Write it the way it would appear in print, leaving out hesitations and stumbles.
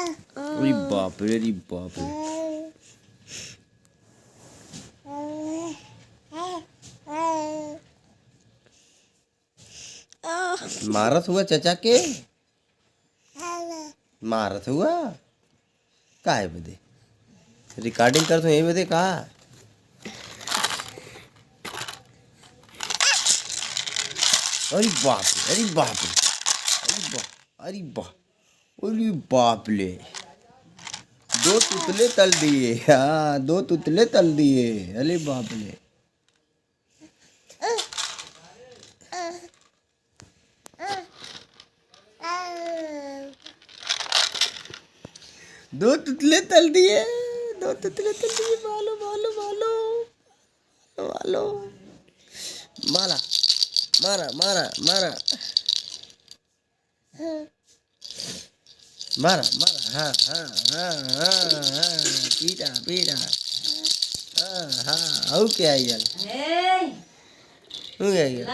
अरे बाप रे, अरे बाप रे। मारत हुआ चचा के, मारत हुआ का है बदे, रिकॉर्डिंग कर तो यही बदे कहा। अरे बाप रे, अरे बाप रे, अरे बाप, अरे बाप, अरे बाप ले, दो तुतले तल दिए। हाँ, दो तुतले तल दिए। अरे बाप ले, दो तुतले तल दिए, दो तुतले तल दिए। मालो मालो मालो मालो, मारा मारा मारा मारा मारा मारा, हाँ हाँ हाँ हाँ हाँ, पीटा पीटा, हाँ हाँ। और क्या यार, हो गया यार।